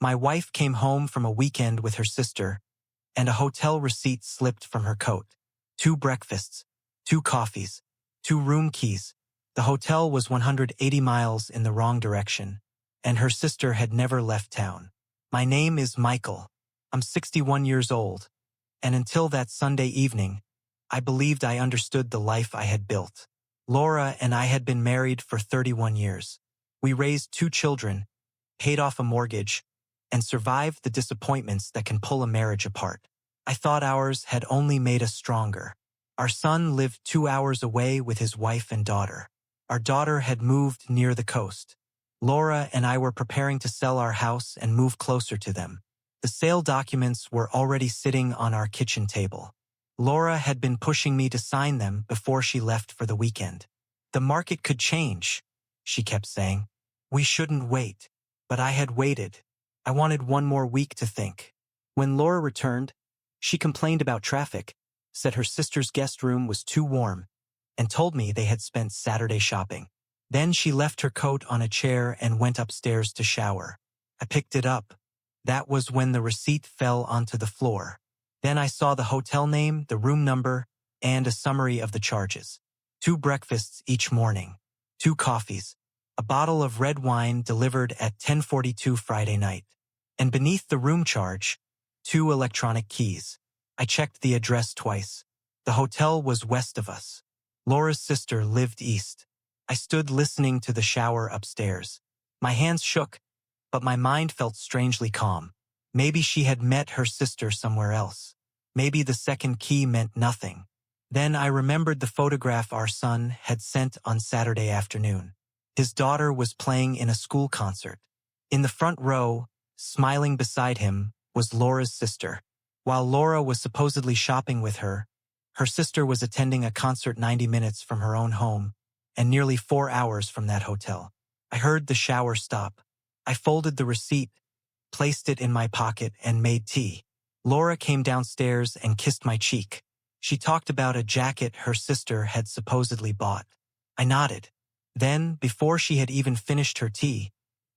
My wife came home from a weekend with her sister, and a hotel receipt slipped from her coat. 2 breakfasts, 2 coffees, 2 room keys. The hotel was 180 miles in the wrong direction, and her sister had never left town. My name is Michael. I'm 61 years old, and until that Sunday evening, I believed I understood the life I had built. Laura and I had been married for 31 years. We raised 2 children, paid off a mortgage, and survived the disappointments that can pull a marriage apart. I thought ours had only made us stronger. Our son lived 2 hours away with his wife and daughter. Our daughter had moved near the coast. Laura and I were preparing to sell our house and move closer to them. The sale documents were already sitting on our kitchen table. Laura had been pushing me to sign them before she left for the weekend. The market could change, she kept saying. We shouldn't wait. But I had waited. I wanted one more week to think. When Laura returned, she complained about traffic, said her sister's guest room was too warm, and told me they had spent Saturday shopping. Then she left her coat on a chair and went upstairs to shower. I picked it up. That was when the receipt fell onto the floor. Then I saw the hotel name, the room number, and a summary of the charges. 2 breakfasts each morning, 2 coffees, a bottle of red wine delivered at 10:42 Friday night. And beneath the room charge, 2 electronic keys. I checked the address twice. The hotel was west of us. Laura's sister lived east. I stood listening to the shower upstairs. My hands shook, but my mind felt strangely calm. Maybe she had met her sister somewhere else. Maybe the second key meant nothing. Then I remembered the photograph our son had sent on Saturday afternoon. His daughter was playing in a school concert. In the front row, smiling beside him, was Laura's sister. While Laura was supposedly shopping with her, her sister was attending a concert 90 minutes from her own home and nearly 4 hours from that hotel. I heard the shower stop. I folded the receipt, placed it in my pocket, and made tea. Laura came downstairs and kissed my cheek. She talked about a jacket her sister had supposedly bought. I nodded. Then, before she had even finished her tea,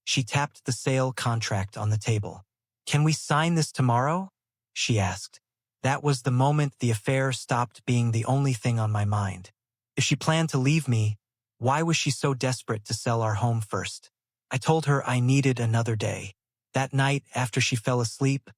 she tapped the sale contract on the table. "Can we sign this tomorrow?" she asked. That was the moment the affair stopped being the only thing on my mind. If she planned to leave me, why was she so desperate to sell our home first? I told her I needed another day. That night, after she fell asleep,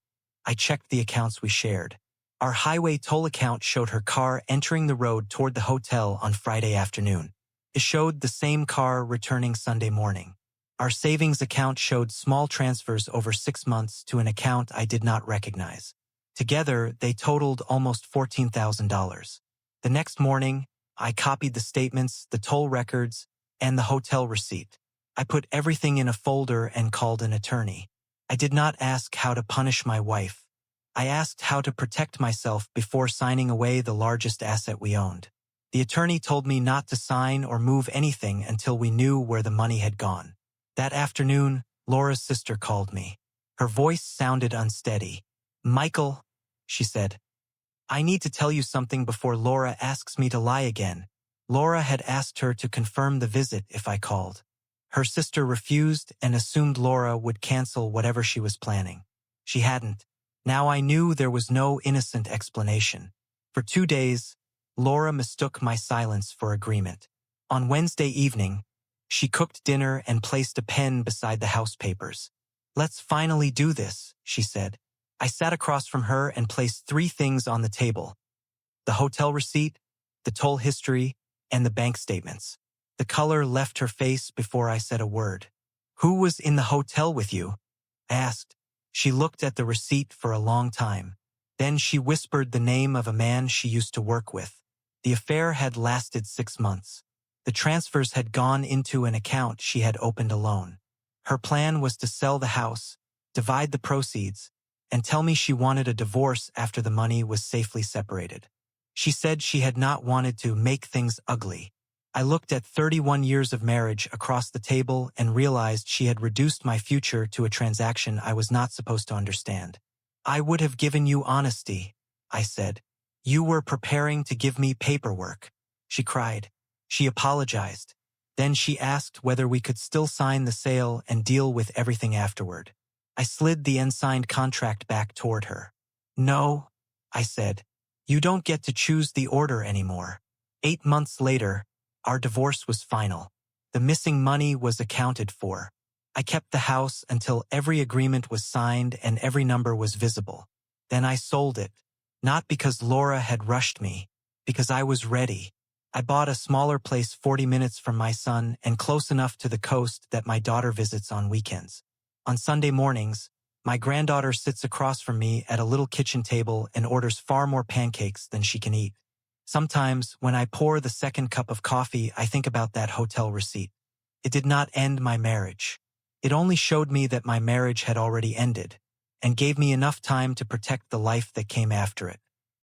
I checked the accounts we shared. Our highway toll account showed her car entering the road toward the hotel on Friday afternoon. It showed the same car returning Sunday morning. Our savings account showed small transfers over 6 months to an account I did not recognize. Together, they totaled almost $14,000. The next morning, I copied the statements, the toll records, and the hotel receipt. I put everything in a folder and called an attorney. I did not ask how to punish my wife. I asked how to protect myself before signing away the largest asset we owned. The attorney told me not to sign or move anything until we knew where the money had gone. That afternoon, Laura's sister called me. Her voice sounded unsteady. "Michael," she said, "I need to tell you something before Laura asks me to lie again." Laura had asked her to confirm the visit if I called. Her sister refused and assumed Laura would cancel whatever she was planning. She hadn't. Now I knew there was no innocent explanation. For 2 days, Laura mistook my silence for agreement. On Wednesday evening, she cooked dinner and placed a pen beside the house papers. "Let's finally do this," she said. I sat across from her and placed 3 things on the table: the hotel receipt, the toll history, and the bank statements. The color left her face before I said a word. "Who was in the hotel with you?" I asked. She looked at the receipt for a long time. Then she whispered the name of a man she used to work with. The affair had lasted 6 months. The transfers had gone into an account she had opened alone. Her plan was to sell the house, divide the proceeds, and tell me she wanted a divorce after the money was safely separated. She said she had not wanted to make things ugly. I looked at 31 years of marriage across the table and realized she had reduced my future to a transaction I was not supposed to understand. "I would have given you honesty," I said. "You were preparing to give me paperwork." She cried. She apologized. Then she asked whether we could still sign the sale and deal with everything afterward. I slid the unsigned contract back toward her. No, I said. You don't get to choose the order anymore. 8 months later, our divorce was final. The missing money was accounted for. I kept the house until every agreement was signed and every number was visible. Then I sold it. Not because Laura had rushed me, because I was ready. I bought a smaller place 40 minutes from my son and close enough to the coast that my daughter visits on weekends. On Sunday mornings, my granddaughter sits across from me at a little kitchen table and orders far more pancakes than she can eat. Sometimes, when I pour the second cup of coffee, I think about that hotel receipt. It did not end my marriage. It only showed me that my marriage had already ended, and gave me enough time to protect the life that came after it.